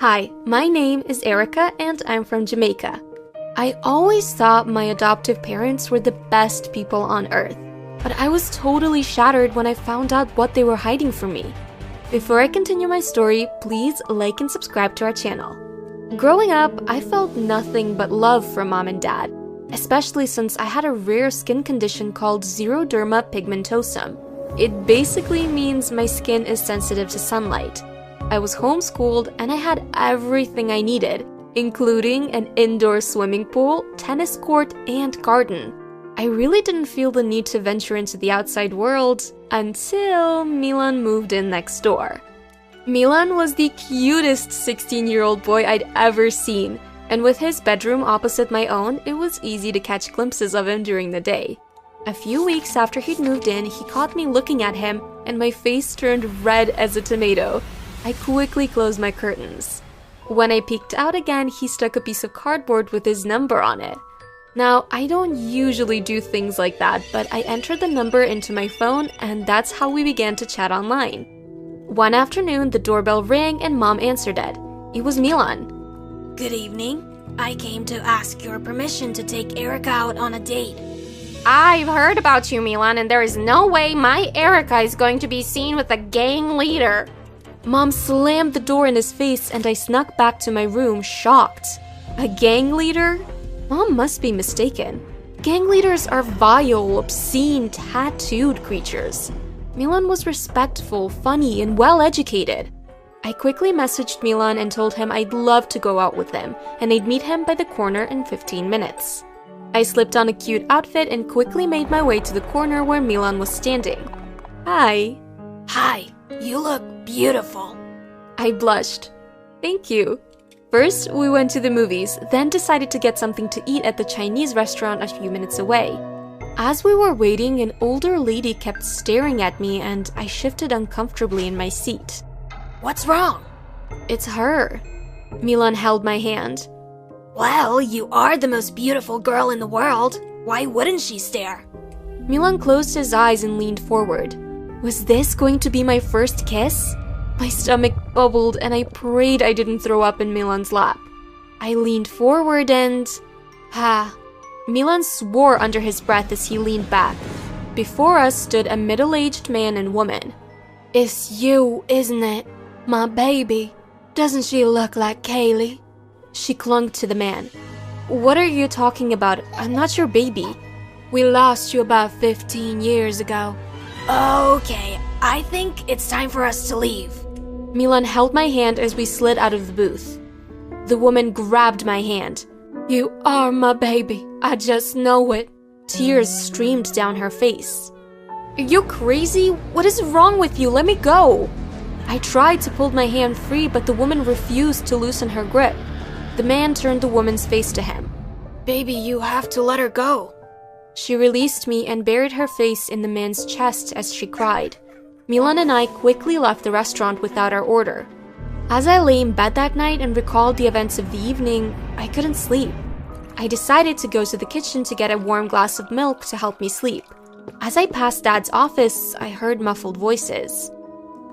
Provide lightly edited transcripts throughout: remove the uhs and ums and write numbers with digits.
Hi, my name is Erica and I'm from Jamaica. I always thought my adoptive parents were the best people on earth, but I was totally shattered when I found out what they were hiding from me. Before I continue my story, please like and subscribe to our channel. Growing up, I felt nothing but love from mom and dad, especially since I had a rare skin condition called xeroderma pigmentosum. It basically means my skin is sensitive to sunlight. I was homeschooled and I had everything I needed, including an indoor swimming pool, tennis court, and garden. I really didn't feel the need to venture into the outside world until Milan moved in next door. Milan was the cutest 16-year-old boy I'd ever seen, and with his bedroom opposite my own, it was easy to catch glimpses of him during the day. A few weeks after he'd moved in, he caught me looking at him, and my face turned red as a tomato. I quickly closed my curtains. When I peeked out again, he stuck a piece of cardboard with his number on it. Now, I don't usually do things like that, but I entered the number into my phone, and that's how we began to chat online. One afternoon, the doorbell rang and Mom answered it. It was Milan. Good evening. I came to ask your permission to take Erica out on a date. I've heard about you, Milan, and there is no way my Erica is going to be seen with a gang leader. Mom slammed the door in his face and I snuck back to my room, shocked. A gang leader? Mom must be mistaken. Gang leaders are vile, obscene, tattooed creatures. Milan was respectful, funny, and well-educated. I quickly messaged Milan and told him I'd love to go out with him, and I'd meet him by the corner in 15 minutes. I slipped on a cute outfit and quickly made my way to the corner where Milan was standing. Hi. Hi, you look beautiful. I blushed. Thank you. First, we went to the movies, then decided to get something to eat at the Chinese restaurant a few minutes away. As we were waiting, an older lady kept staring at me and I shifted uncomfortably in my seat. What's wrong? It's her. Milan held my hand. Well, you are the most beautiful girl in the world. Why wouldn't she stare? Milan closed his eyes and leaned forward. Was this going to be my first kiss? My stomach bubbled and I prayed I didn't throw up in Milan's lap. I leaned forward and... Milan swore under his breath as he leaned back. Before us stood a middle-aged man and woman. It's you, isn't it? My baby. Doesn't she look like Kaylee? She clung to the man. What are you talking about? I'm not your baby. We lost you about 15 years ago. Okay, I think it's time for us to leave. Milan held my hand as we slid out of the booth. The woman grabbed my hand. You are my baby. I just know it. Tears streamed down her face. Are you crazy? What is wrong with you? Let me go. I tried to pull my hand free, but the woman refused to loosen her grip. The man turned the woman's face to him. Baby, you have to let her go. She released me and buried her face in the man's chest as she cried. Milan and I quickly left the restaurant without our order. As I lay in bed that night and recalled the events of the evening, I couldn't sleep. I decided to go to the kitchen to get a warm glass of milk to help me sleep. As I passed Dad's office, I heard muffled voices.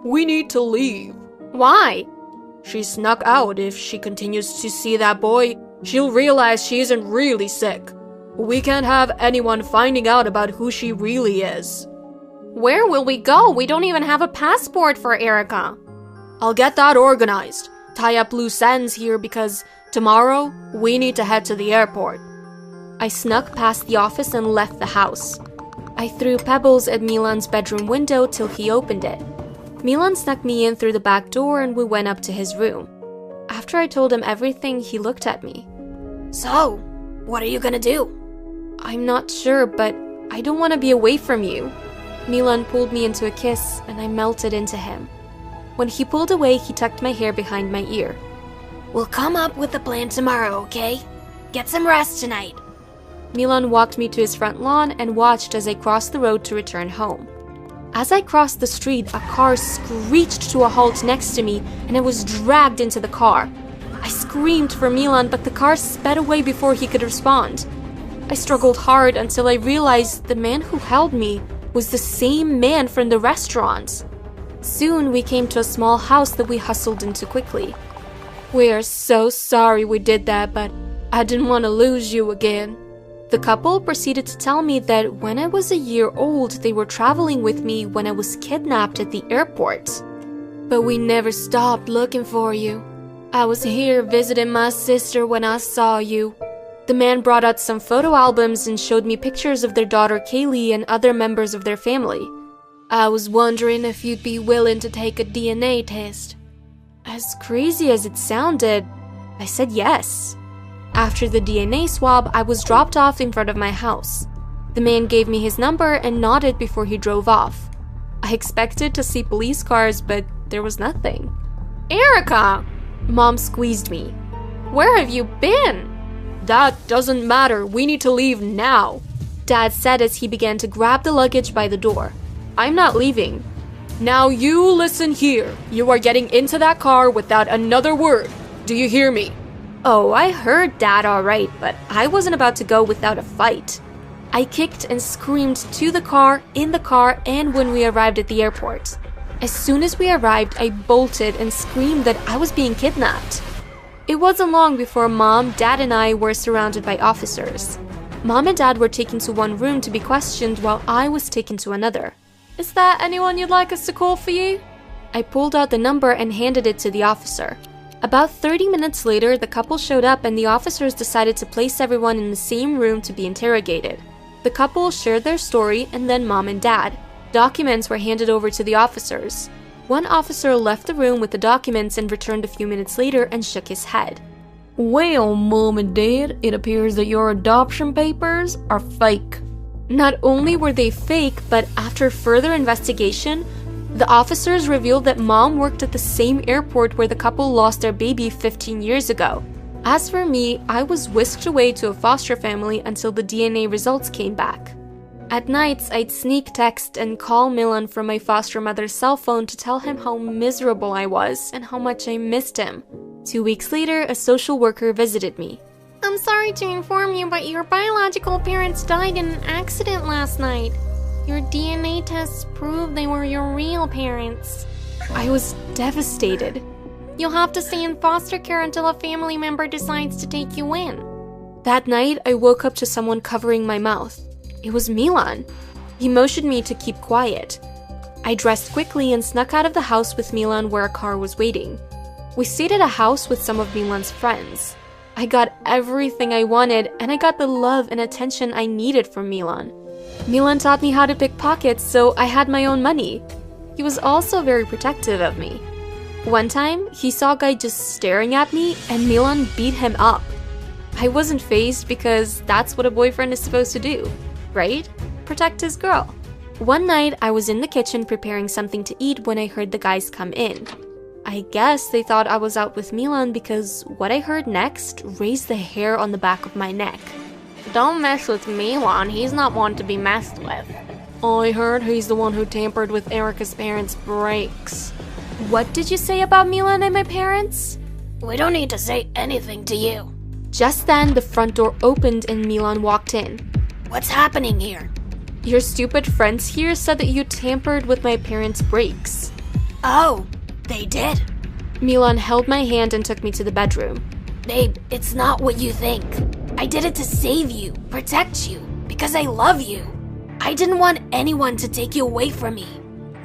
We need to leave. Why? She snuck out. If she continues to see that boy, she'll realize she isn't really sick. We can't have anyone finding out about who she really is. Where will we go? We don't even have a passport for Erica. I'll get that organized. Tie up loose ends here because tomorrow we need to head to the airport. I snuck past the office and left the house. I threw pebbles at Milan's bedroom window till he opened it. Milan snuck me in through the back door and we went up to his room. After I told him everything, he looked at me. So, what are you gonna do? I'm not sure, but I don't want to be away from you. Milan pulled me into a kiss and I melted into him. When he pulled away, he tucked my hair behind my ear. We'll come up with a plan tomorrow, okay? Get some rest tonight. Milan walked me to his front lawn and watched as I crossed the road to return home. As I crossed the street, a car screeched to a halt next to me and I was dragged into the car. I screamed for Milan, but the car sped away before he could respond. I struggled hard until I realized the man who held me was the same man from the restaurant. Soon we came to a small house that we hustled into quickly. We are so sorry we did that, but I didn't want to lose you again. The couple proceeded to tell me that when I was a year old, they were traveling with me when I was kidnapped at the airport. But we never stopped looking for you. I was here visiting my sister when I saw you. The man brought out some photo albums and showed me pictures of their daughter Kaylee and other members of their family. I was wondering if you'd be willing to take a DNA test. As crazy as it sounded, I said yes. After the DNA swab, I was dropped off in front of my house. The man gave me his number and nodded before he drove off. I expected to see police cars, but there was nothing. Erica! Mom squeezed me. Where have you been? That doesn't matter. We need to leave now, Dad said as he began to grab the luggage by the door. I'm not leaving. Now you listen here. You are getting into that car without another word. Do you hear me? Oh, I heard Dad all right, but I wasn't about to go without a fight. I kicked and screamed to the car, in the car, and when we arrived at the airport. As soon as we arrived, I bolted and screamed that I was being kidnapped. It wasn't long before Mom, Dad, and I were surrounded by officers. Mom and Dad were taken to one room to be questioned while I was taken to another. Is there anyone you'd like us to call for you? I pulled out the number and handed it to the officer. About 30 minutes later, the couple showed up and the officers decided to place everyone in the same room to be interrogated. The couple shared their story and then Mom and Dad. Documents were handed over to the officers. One officer left the room with the documents and returned a few minutes later and shook his head. Well, Mom and Dad, it appears that your adoption papers are fake. Not only were they fake, but after further investigation, the officers revealed that Mom worked at the same airport where the couple lost their baby 15 years ago. As for me, I was whisked away to a foster family until the DNA results came back. At nights, I'd sneak text and call Milan from my foster mother's cell phone to tell him how miserable I was and how much I missed him. 2 weeks later, a social worker visited me. I'm sorry to inform you, but your biological parents died in an accident last night. Your DNA tests proved they were your real parents. I was devastated. You'll have to stay in foster care until a family member decides to take you in. That night, I woke up to someone covering my mouth. It was Milan. He motioned me to keep quiet. I dressed quickly and snuck out of the house with Milan where a car was waiting. We stayed at a house with some of Milan's friends. I got everything I wanted, and I got the love and attention I needed from Milan. Milan taught me how to pick pockets, so I had my own money. He was also very protective of me. One time, he saw a guy just staring at me, and Milan beat him up. I wasn't fazed because that's what a boyfriend is supposed to do, right? Protect his girl. One night, I was in the kitchen preparing something to eat when I heard the guys come in. I guess they thought I was out with Milan because what I heard next raised the hair on the back of my neck. Don't mess with Milan, he's not one to be messed with. I heard he's the one who tampered with Erica's parents' brakes. What did you say about Milan and my parents? We don't need to say anything to you. Just then, the front door opened and Milan walked in. What's happening here? Your stupid friends here said that you tampered with my parents' brakes. Oh, they did? Milan held my hand and took me to the bedroom. Babe, it's not what you think. I did it to save you, protect you, because I love you. I didn't want anyone to take you away from me.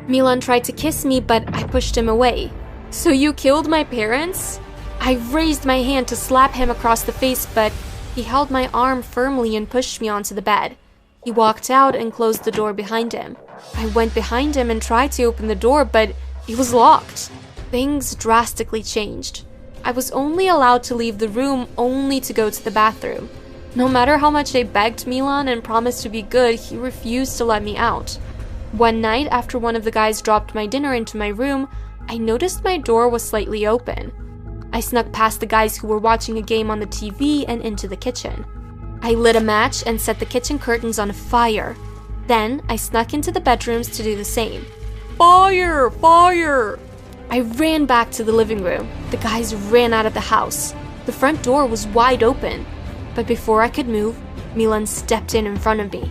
Milan tried to kiss me, but I pushed him away. So you killed my parents? I raised my hand to slap him across the face, but he held my arm firmly and pushed me onto the bed. He walked out and closed the door behind him. I went behind him and tried to open the door, but it was locked. Things drastically changed. I was only allowed to leave the room only to go to the bathroom. No matter how much I begged Milan and promised to be good, he refused to let me out. One night, after one of the guys dropped my dinner into my room, I noticed my door was slightly open. I snuck past the guys who were watching a game on the TV and into the kitchen. I lit a match and set the kitchen curtains on fire. Then, I snuck into the bedrooms to do the same. Fire! Fire! I ran back to the living room. The guys ran out of the house. The front door was wide open. But before I could move, Milan stepped in front of me.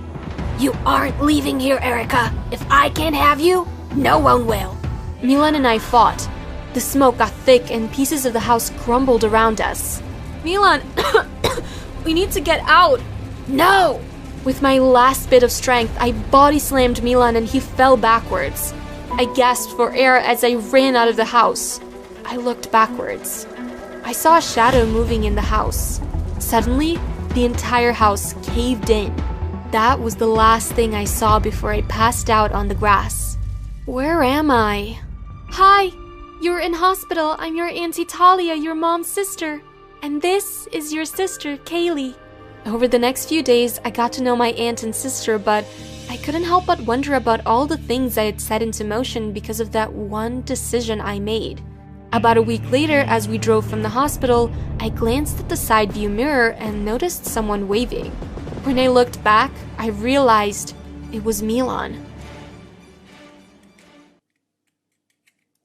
You aren't leaving here, Erica. If I can't have you, no one will. Milan and I fought. The smoke got thick and pieces of the house crumbled around us. Milan, we need to get out. No! With my last bit of strength, I body slammed Milan and he fell backwards. I gasped for air as I ran out of the house. I looked backwards. I saw a shadow moving in the house. Suddenly, the entire house caved in. That was the last thing I saw before I passed out on the grass. Where am I? Hi, you're in hospital. I'm your Auntie Talia, your mom's sister. And this is your sister, Kaylee. Over the next few days, I got to know my aunt and sister, but I couldn't help but wonder about all the things I had set into motion because of that one decision I made. About a week later, as we drove from the hospital, I glanced at the side view mirror and noticed someone waving. When I looked back, I realized it was Milan.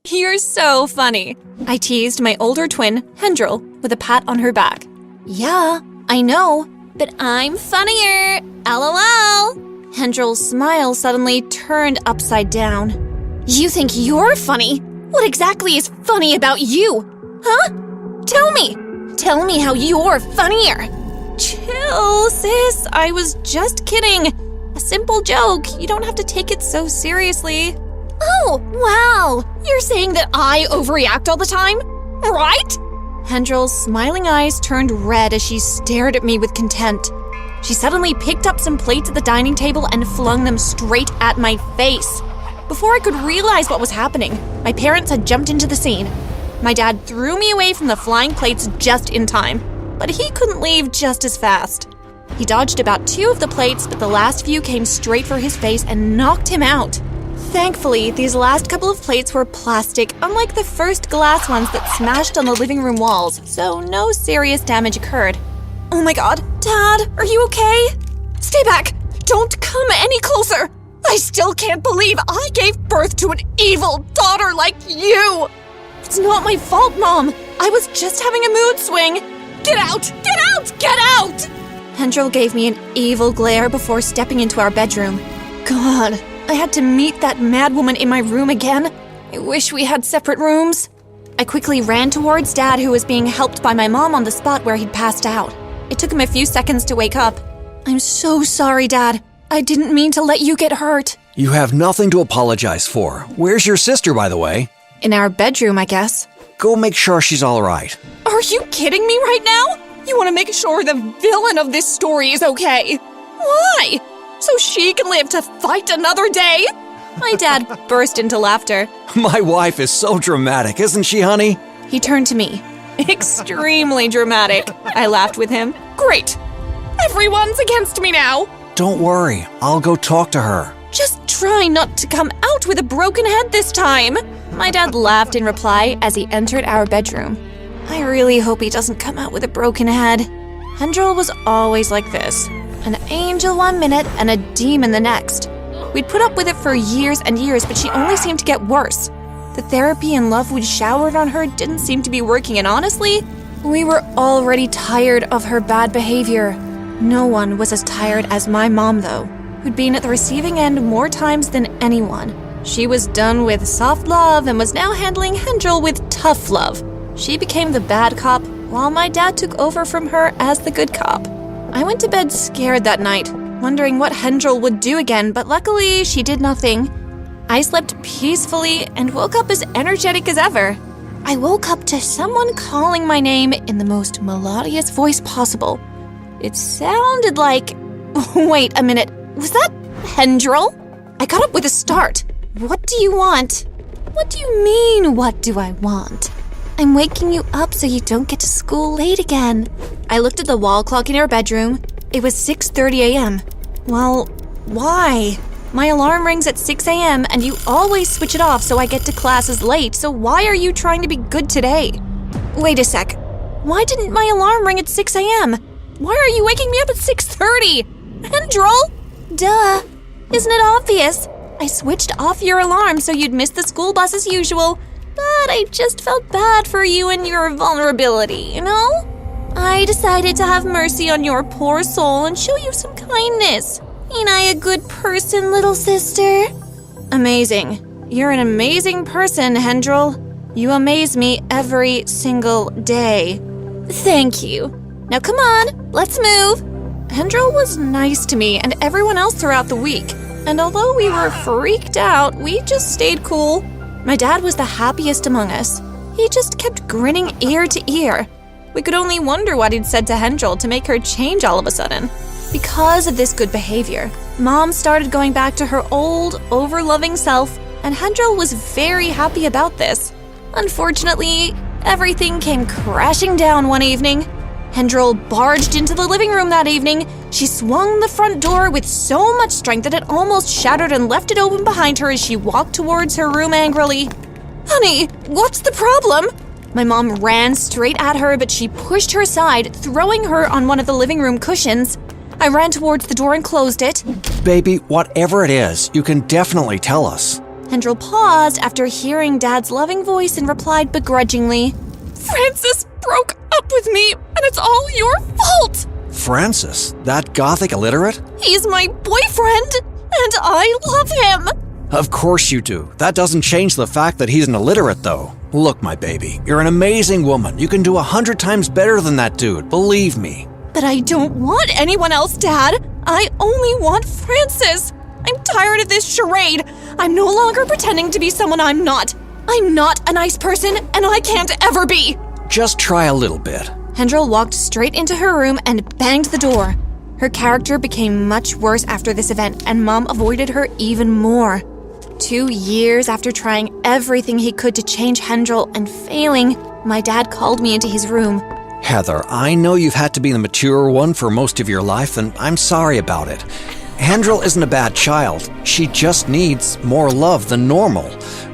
You're so funny. I teased my older twin, Hendril, with a pat on her back. Yeah, I know, but I'm funnier. LOL. Hendril's smile suddenly turned upside down. You think you're funny? What exactly is funny about you? Huh? Tell me. Tell me how you're funnier. Chill, sis. I was just kidding. A simple joke. You don't have to take it so seriously. Oh, wow! You're saying that I overreact all the time? Right? Hendril's smiling eyes turned red as she stared at me with contempt. She suddenly picked up some plates at the dining table and flung them straight at my face. Before I could realize what was happening, my parents had jumped into the scene. My dad threw me away from the flying plates just in time, but he couldn't leave just as fast. He dodged about 2 of the plates, but the last few came straight for his face and knocked him out. Thankfully, these last couple of plates were plastic, unlike the first glass ones that smashed on the living room walls, so no serious damage occurred. Oh my god, Dad, are you okay? Stay back! Don't come any closer! I still can't believe I gave birth to an evil daughter like you! It's not my fault, Mom! I was just having a mood swing! Get out! Get out! Get out! Hendril gave me an evil glare before stepping into our bedroom. God, I had to meet that madwoman in my room again. I wish we had separate rooms. I quickly ran towards Dad, who was being helped by my mom on the spot where he'd passed out. It took him a few seconds to wake up. I'm so sorry, Dad. I didn't mean to let you get hurt. You have nothing to apologize for. Where's your sister, by the way? In our bedroom, I guess. Go make sure she's all right. Are you kidding me right now? You want to make sure the villain of this story is okay. Why? So she can live to fight another day? My dad burst into laughter. My wife is so dramatic, isn't she, honey? He turned to me. Extremely dramatic. I laughed with him. Great. Everyone's against me now. Don't worry, I'll go talk to her. Just try not to come out with a broken head this time. My dad laughed in reply as he entered our bedroom. I really hope he doesn't come out with a broken head. Hendril was always like this. An angel one minute and a demon the next. We'd put up with it for years and years, but she only seemed to get worse. The therapy and love we'd showered on her didn't seem to be working, and honestly, we were already tired of her bad behavior. No one was as tired as my mom, though, who'd been at the receiving end more times than anyone. She was done with soft love and was now handling Hendril with tough love. She became the bad cop, while my dad took over from her as the good cop. I went to bed scared that night, wondering what Hendril would do again, but luckily she did nothing. I slept peacefully and woke up as energetic as ever. I woke up to someone calling my name in the most melodious voice possible. It sounded like... Wait a minute, was that Hendril? I got up with a start. What do you want? What do you mean, what do I want? I'm waking you up so you don't get to school late again. I looked at the wall clock in our bedroom. It was 6:30 a.m. Well, why? My alarm rings at 6 a.m. and you always switch it off so I get to classes late, so why are you trying to be good today? Wait a sec. Why didn't my alarm ring at 6 a.m.? Why are you waking me up at 6:30? Hendril? Duh. Isn't it obvious? I switched off your alarm so you'd miss the school bus as usual, but I just felt bad for you and your vulnerability, you know? I decided to have mercy on your poor soul and show you some kindness. Ain't I a good person, little sister? Amazing. You're an amazing person, Hendril. You amaze me every single day. Thank you. Now come on, let's move. Hendril was nice to me and everyone else throughout the week. And although we were freaked out, we just stayed cool. My dad was the happiest among us. He just kept grinning ear to ear. We could only wonder what he'd said to Hendril to make her change all of a sudden. Because of this good behavior, Mom started going back to her old, over-loving self, and Hendril was very happy about this. Unfortunately, everything came crashing down one evening. Hendril barged into the living room that evening. She swung the front door with so much strength that it almost shattered and left it open behind her as she walked towards her room angrily. Honey, what's the problem? My mom ran straight at her, but she pushed her aside, throwing her on one of the living room cushions. I ran towards the door and closed it. Baby, whatever it is, you can definitely tell us. Hendril paused after hearing Dad's loving voice and replied begrudgingly, Francis broke up with me, and it's all your fault! Francis? That gothic illiterate? He's my boyfriend, and I love him! Of course you do. That doesn't change the fact that he's an illiterate, though. Look, my baby, you're an amazing woman. You can do 100 times better than that dude, believe me. But I don't want anyone else, Dad. I only want Francis. I'm tired of this charade. I'm no longer pretending to be someone I'm not. I'm not a nice person, and I can't ever be. Just try a little bit. Hendril walked straight into her room and banged the door. Her character became much worse after this event, and Mom avoided her even more. 2 years after trying everything he could to change Hendril and failing, my dad called me into his room. Heather, I know you've had to be the mature one for most of your life, and I'm sorry about it. Hendril isn't a bad child. She just needs more love than normal.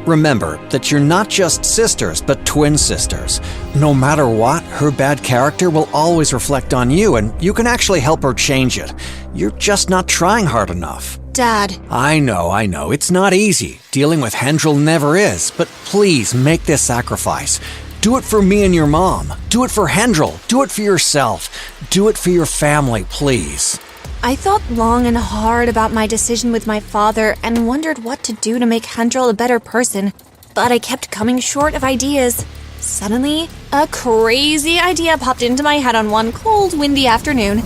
Remember that you're not just sisters, but twin sisters. No matter what, her bad character will always reflect on you, and you can actually help her change it. You're just not trying hard enough. Dad. I know. It's not easy. Dealing with Hendril never is, but please make this sacrifice. Do it for me and your mom. Do it for Hendril. Do it for yourself. Do it for your family, please. I thought long and hard about my decision with my father and wondered what to do to make Hendril a better person, but I kept coming short of ideas. Suddenly, a crazy idea popped into my head on one cold, windy afternoon.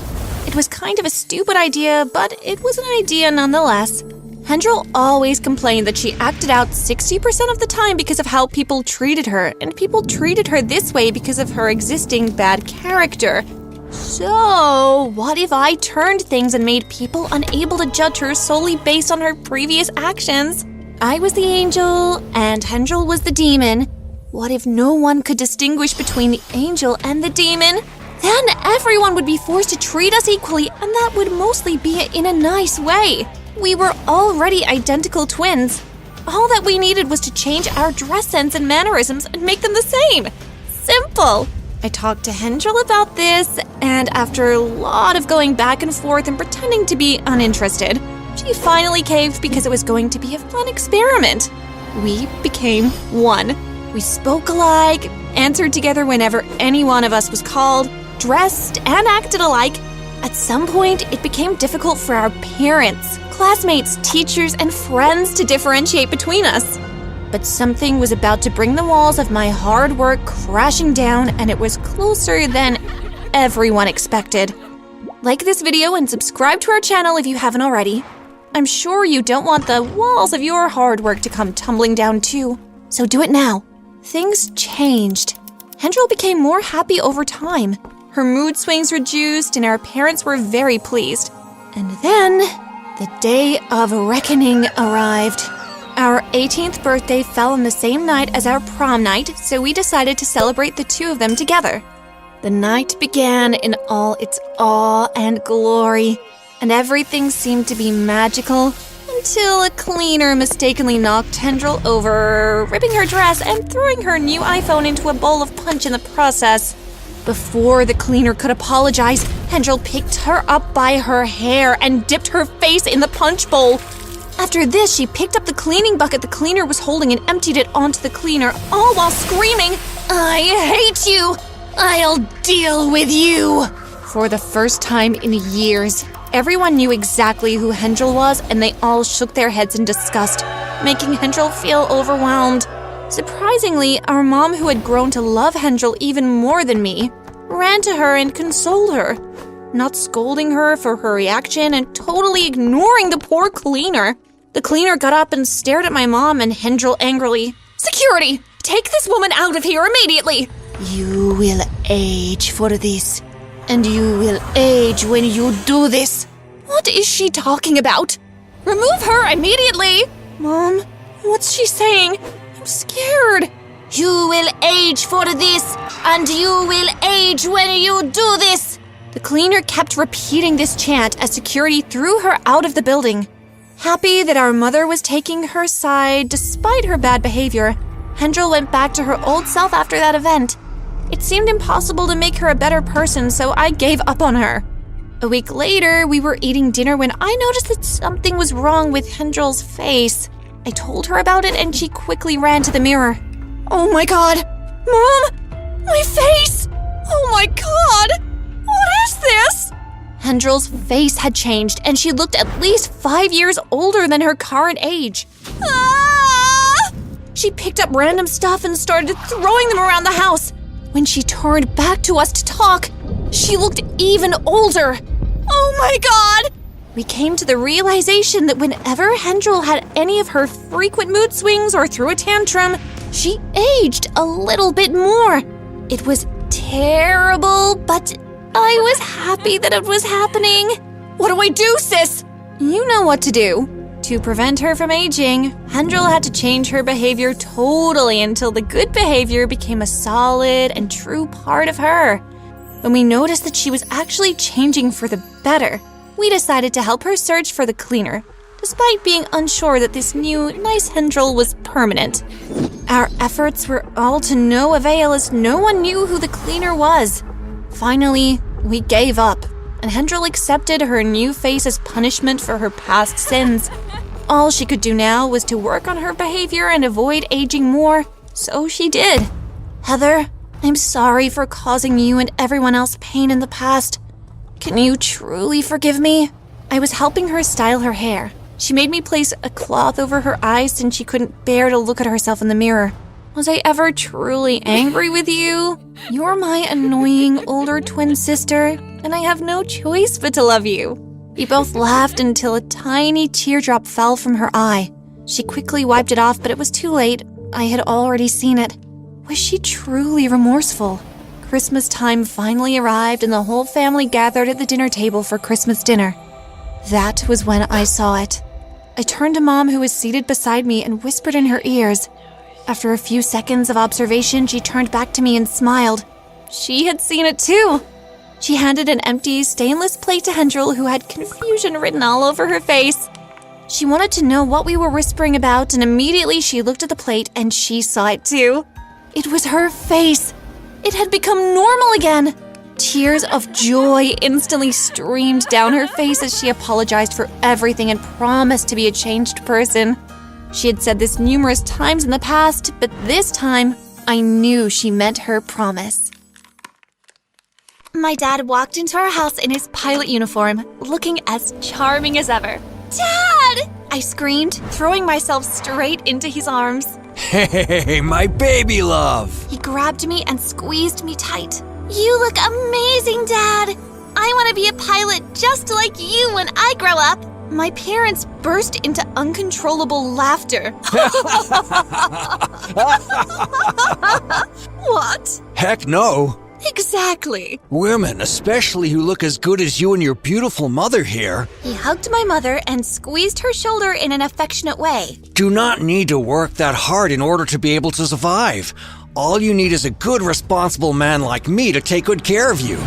It was kind of a stupid idea, but it was an idea nonetheless. Hendril always complained that she acted out 60% of the time because of how people treated her, and people treated her this way because of her existing bad character. So, what if I turned things and made people unable to judge her solely based on her previous actions? I was the angel, and Hendril was the demon. What if no one could distinguish between the angel and the demon? Then everyone would be forced to treat us equally, and that would mostly be in a nice way. We were already identical twins. All that we needed was to change our dress sense and mannerisms and make them the same. Simple. I talked to Hendril about this, and after a lot of going back and forth and pretending to be uninterested, she finally caved because it was going to be a fun experiment. We became one. We spoke alike, answered together whenever any one of us was called, dressed and acted alike. At some point, it became difficult for our parents, classmates, teachers, and friends to differentiate between us. But something was about to bring the walls of my hard work crashing down, and it was closer than everyone expected. Like this video and subscribe to our channel if you haven't already. I'm sure you don't want the walls of your hard work to come tumbling down too, so do it now. Things changed. Hendril became more happy over time. Her mood swings reduced, and our parents were very pleased. And then, the day of reckoning arrived. Our 18th birthday fell on the same night as our prom night, so we decided to celebrate the two of them together. The night began in all its awe and glory, and everything seemed to be magical until a cleaner mistakenly knocked Hendril over, ripping her dress and throwing her new iPhone into a bowl of punch in the process. Before the cleaner could apologize, Hendril picked her up by her hair and dipped her face in the punch bowl. After this, she picked up the cleaning bucket the cleaner was holding and emptied it onto the cleaner, all while screaming, "I hate you! I'll deal with you!" For the first time in years, everyone knew exactly who Hendril was, and they all shook their heads in disgust, making Hendril feel overwhelmed. Surprisingly, our mom, who had grown to love Hendril even more than me, ran to her and consoled her, not scolding her for her reaction and totally ignoring the poor cleaner. The cleaner got up and stared at my mom and Hendril angrily. "Security! Take this woman out of here immediately!" "You will age for this, and you will age when you do this." What is she talking about? "Remove her immediately!" "Mom, what's she saying? I'm scared." You will age for this, and you will age when you do this. The cleaner kept repeating this chant as security threw her out of the building. Happy that our mother was taking her side despite her bad behavior, Hendril went back to her old self after that event. It seemed impossible to make her a better person, so I gave up on her. A week later, we were eating dinner when I noticed that something was wrong with Hendril's face. I told her about it and she quickly ran to the mirror. "Oh my god! Mom! My face! Oh my god! What is this?" Hendril's face had changed and she looked at least 5 years older than her current age. Ah! She picked up random stuff and started throwing them around the house. When she turned back to us to talk, she looked even older. Oh my god! We came to the realization that whenever Hendril had any of her frequent mood swings or threw a tantrum, she aged a little bit more. It was terrible, but I was happy that it was happening. What do I do, sis? You know what to do. To prevent her from aging, Hendril had to change her behavior totally until the good behavior became a solid and true part of her. When we noticed that she was actually changing for the better, we decided to help her search for the cleaner, despite being unsure that this new, nice Hendril was permanent. Our efforts were all to no avail as no one knew who the cleaner was. Finally, we gave up, and Hendril accepted her new face as punishment for her past sins. All she could do now was to work on her behavior and avoid aging more, so she did. Heather, I'm sorry for causing you and everyone else pain in the past. Can you truly forgive me? I was helping her style her hair. She made me place a cloth over her eyes since she couldn't bear to look at herself in the mirror. Was I ever truly angry with you? You're my annoying older twin sister, and I have no choice but to love you. We both laughed until a tiny teardrop fell from her eye. She quickly wiped it off, but it was too late. I had already seen it. Was she truly remorseful? Christmas time finally arrived and the whole family gathered at the dinner table for Christmas dinner. That was when I saw it. I turned to Mom, who was seated beside me, and whispered in her ears. After a few seconds of observation, she turned back to me and smiled. She had seen it too. She handed an empty stainless plate to Hendril, who had confusion written all over her face. She wanted to know what we were whispering about, and immediately she looked at the plate and she saw it too. It was her face. It had become normal again. Tears of joy instantly streamed down her face as she apologized for everything and promised to be a changed person. She had said this numerous times in the past, but this time, I knew she meant her promise. My dad walked into our house in his pilot uniform, looking as charming as ever. "Dad!" I screamed, throwing myself straight into his arms. Hey, my baby love! He grabbed me and squeezed me tight. You look amazing, Dad. I want to be a pilot just like you when I grow up. My parents burst into uncontrollable laughter. What? Heck no! Exactly. Women, especially who look as good as you and your beautiful mother here, He hugged my mother and squeezed her shoulder in an affectionate way. do not need to work that hard in order to be able to survive. All you need is a good, responsible man like me to take good care of you.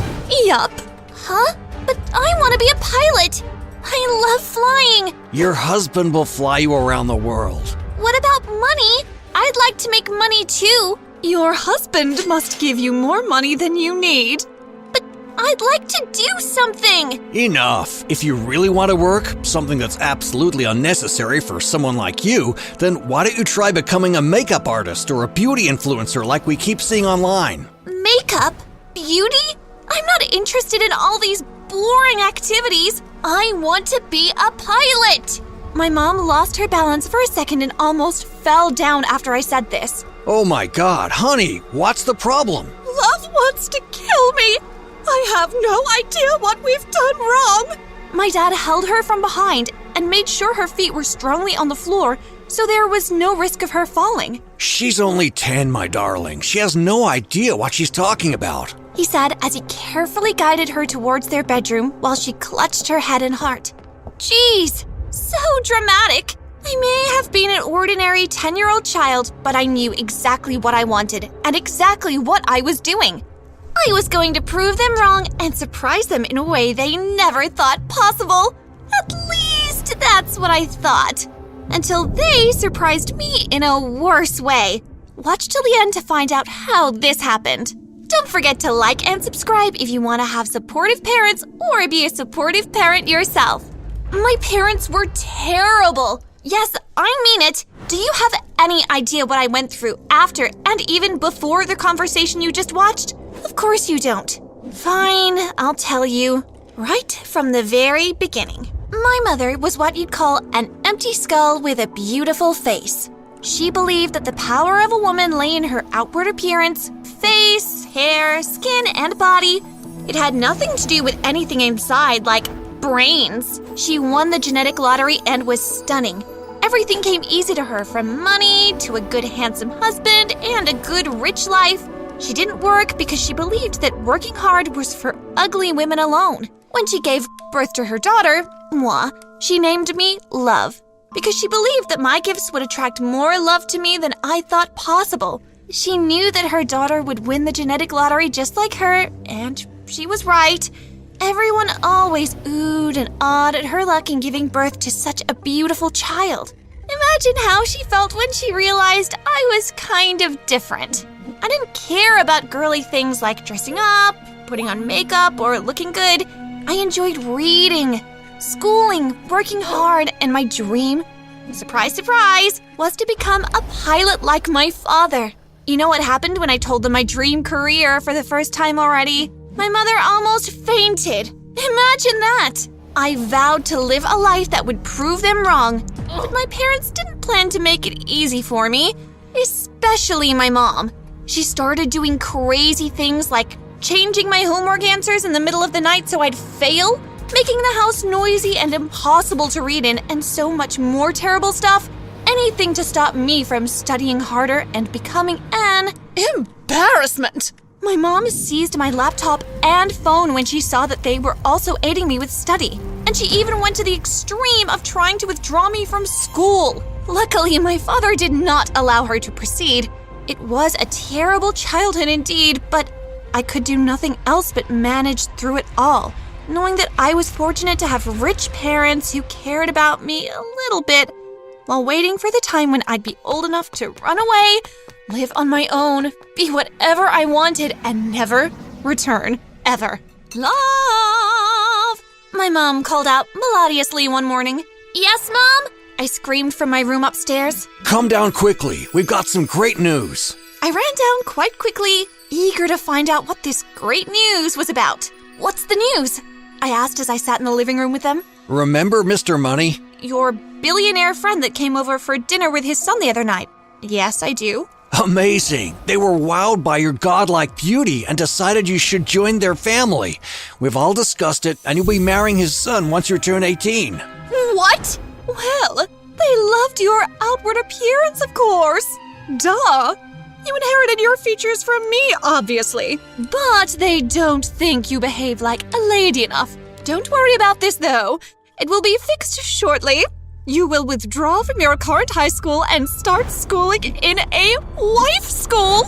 Yup. Huh? But I want to be a pilot. I love flying. Your husband will fly you around the world. What about money? I'd like to make money too. Your husband must give you more money than you need. But I'd like to do something. Enough. If you really want to work, something that's absolutely unnecessary for someone like you, then why don't you try becoming a makeup artist or a beauty influencer like we keep seeing online? Makeup? Beauty? I'm not interested in all these boring activities. I want to be a pilot. My mom lost her balance for a second and almost fell down after I said this. Oh my God, honey, what's the problem? Love wants to kill me. I have no idea what we've done wrong. My dad held her from behind and made sure her feet were strongly on the floor so there was no risk of her falling. She's only 10, my darling. She has no idea what she's talking about. He said as he carefully guided her towards their bedroom while she clutched her head and heart. Jeez, so dramatic. I may have been an ordinary 10-year-old child, but I knew exactly what I wanted and exactly what I was doing. I was going to prove them wrong and surprise them in a way they never thought possible. At least that's what I thought. Until they surprised me in a worse way. Watch till the end to find out how this happened. Don't forget to like and subscribe if you want to have supportive parents or be a supportive parent yourself. My parents were terrible. Yes, I mean it. Do you have any idea what I went through after and even before the conversation you just watched? Of course you don't. Fine, I'll tell you. Right from the very beginning. My mother was what you'd call an empty skull with a beautiful face. She believed that the power of a woman lay in her outward appearance, face, hair, skin, and body. It had nothing to do with anything inside, like brains. She won the genetic lottery and was stunning. Everything came easy to her, from money to a good handsome husband and a good rich life. She didn't work because she believed that working hard was for ugly women alone. When she gave birth to her daughter, moi, she named me Love, because she believed that my gifts would attract more love to me than I thought possible. She knew that her daughter would win the genetic lottery just like her, and she was right. Everyone always oohed and awed at her luck in giving birth to such a beautiful child. Imagine how she felt when she realized I was kind of different. I didn't care about girly things like dressing up, putting on makeup, or looking good. I enjoyed reading, schooling, working hard, and my dream, surprise, surprise, was to become a pilot like my father. You know what happened when I told them my dream career for the first time already? My mother almost fainted. Imagine that! I vowed to live a life that would prove them wrong, but my parents didn't plan to make it easy for me, especially my mom. She started doing crazy things like changing my homework answers in the middle of the night so I'd fail, making the house noisy and impossible to read in, and so much more terrible stuff. Anything to stop me from studying harder and becoming an embarrassment. My mom seized my laptop and phone when she saw that they were also aiding me with study. And she even went to the extreme of trying to withdraw me from school. Luckily, my father did not allow her to proceed. It was a terrible childhood indeed, but I could do nothing else but manage through it all, knowing that I was fortunate to have rich parents who cared about me a little bit, while waiting for the time when I'd be old enough to run away, live on my own, be whatever I wanted, and never return, ever. Love! My mom called out melodiously one morning. Yes, Mom? I screamed from my room upstairs. Come down quickly. We've got some great news. I ran down quite quickly, eager to find out what this great news was about. What's the news? I asked as I sat in the living room with them. Remember Mr. Money? Your billionaire friend that came over for dinner with his son the other night. Yes, I do. Amazing. They were wowed by your godlike beauty and decided you should join their family. We've all discussed it, and you'll be marrying his son once you turn 18. What? Well, they loved your outward appearance, of course. Duh. You inherited your features from me, obviously. But they don't think you behave like a lady enough. Don't worry about this, though. It will be fixed shortly. You will withdraw from your current high school and start schooling in a wife school.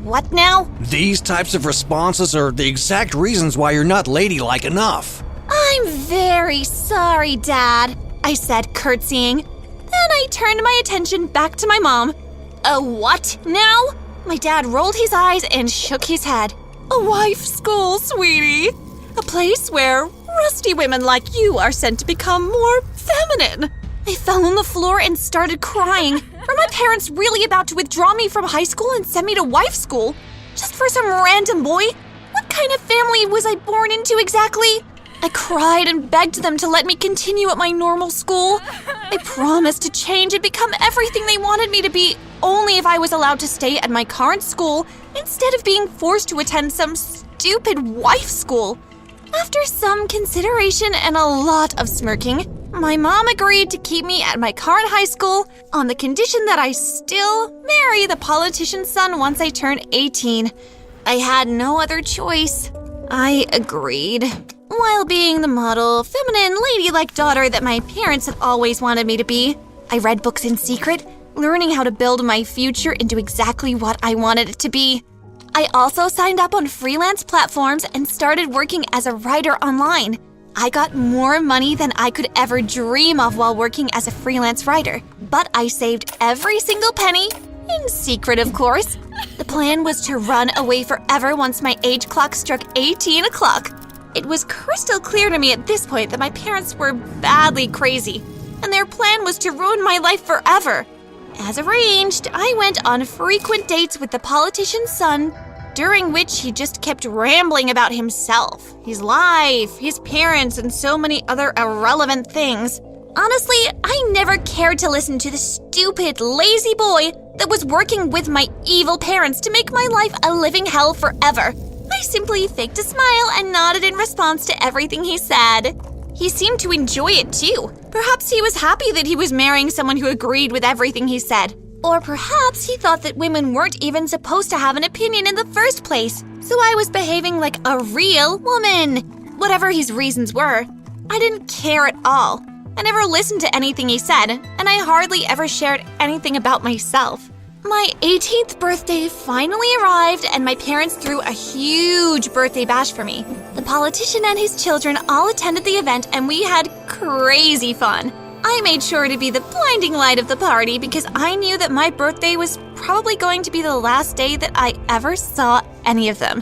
What now? These types of responses are the exact reasons why you're not ladylike enough. I'm very sorry, Dad, I said, curtsying. Then I turned my attention back to my mom. A what now? My dad rolled his eyes and shook his head. A wife school, sweetie. A place where rusty women like you are sent to become more feminine. I fell on the floor and started crying. Were my parents really about to withdraw me from high school and send me to wife school? Just for some random boy? What kind of family was I born into exactly? I cried and begged them to let me continue at my normal school. I promised to change and become everything they wanted me to be, only if I was allowed to stay at my current school instead of being forced to attend some stupid wife school. After some consideration and a lot of smirking, my mom agreed to keep me at my current high school on the condition that I still marry the politician's son once I turn 18. I had no other choice. I agreed. While being the model, feminine, ladylike daughter that my parents had always wanted me to be, I read books in secret, learning how to build my future into exactly what I wanted it to be. I also signed up on freelance platforms and started working as a writer online. I got more money than I could ever dream of while working as a freelance writer, but I saved every single penny, in secret of course. The plan was to run away forever once my age clock struck 18 o'clock. It was crystal clear to me at this point that my parents were badly crazy, and their plan was to ruin my life forever. As arranged, I went on frequent dates with the politician's son, during which he just kept rambling about himself, his life, his parents, and so many other irrelevant things. Honestly, I never cared to listen to the stupid, lazy boy that was working with my evil parents to make my life a living hell forever. I simply faked a smile and nodded in response to everything he said. He seemed to enjoy it too. Perhaps he was happy that he was marrying someone who agreed with everything he said. Or perhaps he thought that women weren't even supposed to have an opinion in the first place, so I was behaving like a real woman. Whatever his reasons were, I didn't care at all. I never listened to anything he said, and I hardly ever shared anything about myself. My 18th birthday finally arrived, and my parents threw a huge birthday bash for me. The politician and his children all attended the event, and we had crazy fun. I made sure to be the blinding light of the party because I knew that my birthday was probably going to be the last day that I ever saw any of them.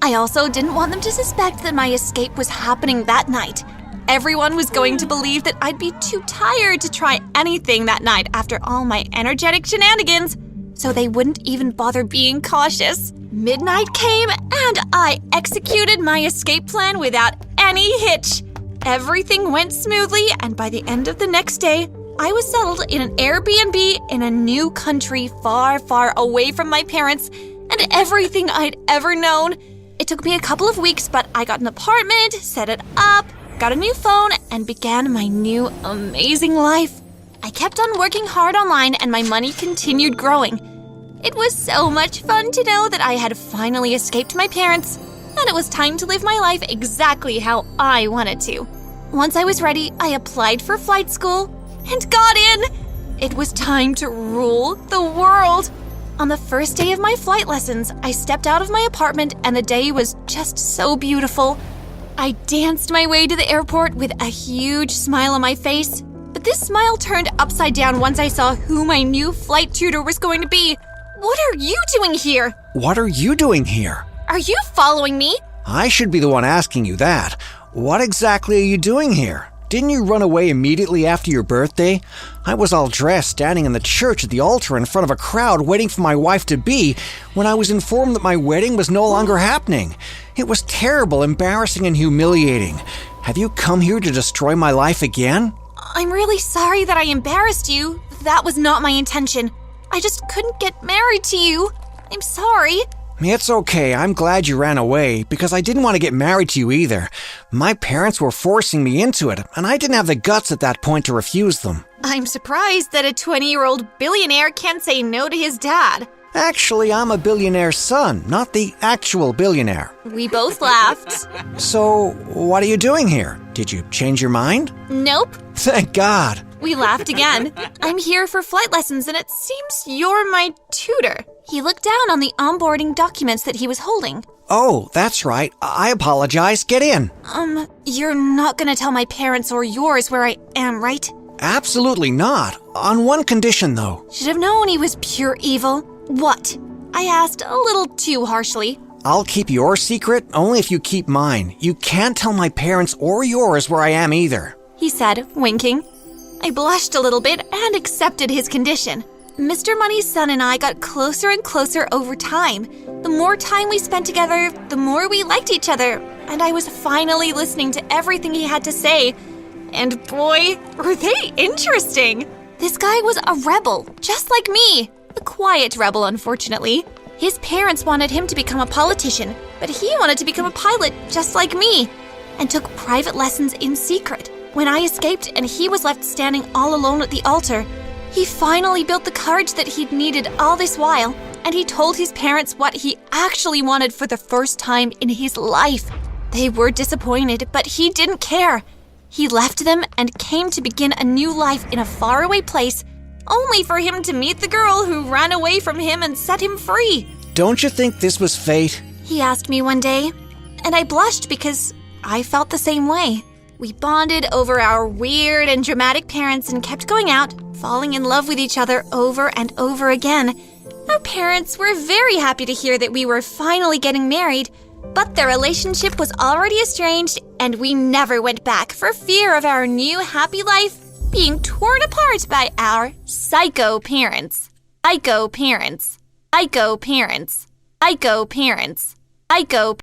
I also didn't want them to suspect that my escape was happening that night. Everyone was going to believe that I'd be too tired to try anything that night after all my energetic shenanigans, so they wouldn't even bother being cautious. Midnight came, and I executed my escape plan without any hitch. Everything went smoothly, and by the end of the next day, I was settled in an Airbnb in a new country far, far away from my parents and everything I'd ever known. It took me a couple of weeks, but I got an apartment, set it up, got a new phone, and began my new amazing life. I kept on working hard online, and my money continued growing. It was so much fun to know that I had finally escaped my parents, and it was time to live my life exactly how I wanted to. Once I was ready, I applied for flight school and got in. It was time to rule the world. On the first day of my flight lessons, I stepped out of my apartment and the day was just so beautiful. I danced my way to the airport with a huge smile on my face, but this smile turned upside down once I saw who my new flight tutor was going to be. What are you doing here? What are you doing here? Are you following me? I should be the one asking you that. What exactly are you doing here? Didn't you run away immediately after your birthday? I was all dressed, standing in the church at the altar in front of a crowd waiting for my wife-to-be when I was informed that my wedding was no longer happening. It was terrible, embarrassing, and humiliating. Have you come here to destroy my life again? I'm really sorry that I embarrassed you. That was not my intention. I just couldn't get married to you. I'm sorry. It's okay. I'm glad you ran away, because I didn't want to get married to you either. My parents were forcing me into it, and I didn't have the guts at that point to refuse them. I'm surprised that a 20-year-old billionaire can't say no to his dad. Actually, I'm a billionaire's son, not the actual billionaire. We both laughed. So, what are you doing here? Did you change your mind? Nope. Thank God. We laughed again. I'm here for flight lessons, and it seems you're my tutor. He looked down on the onboarding documents that he was holding. Oh, that's right. I apologize. Get in. You're not gonna tell my parents or yours where I am, right? Absolutely not. On one condition, though. Should have known he was pure evil. What? I asked a little too harshly. I'll keep your secret only if you keep mine. You can't tell my parents or yours where I am either, he said, winking. I blushed a little bit and accepted his condition. Mr. Money's son and I got closer and closer over time. The more time we spent together, the more we liked each other. and I was finally listening to everything he had to say. And boy, were they interesting. This guy was a rebel, just like me. A quiet rebel, unfortunately. His parents wanted him to become a politician, but he wanted to become a pilot, just like me, and took private lessons in secret. When I escaped and he was left standing all alone at the altar, he finally built the courage that he'd needed all this while, and he told his parents what he actually wanted for the first time in his life. They were disappointed, but he didn't care. He left them and came to begin a new life in a faraway place, only for him to meet the girl who ran away from him and set him free. Don't you think this was fate? He asked me one day, and I blushed because I felt the same way. We bonded over our weird and dramatic parents and kept going out, falling in love with each other over and over again. Our parents were very happy to hear that we were finally getting married, but their relationship was already estranged, and we never went back for fear of our new happy life being torn apart by our psycho parents. Psycho parents. Psycho parents. Psycho parents. Psycho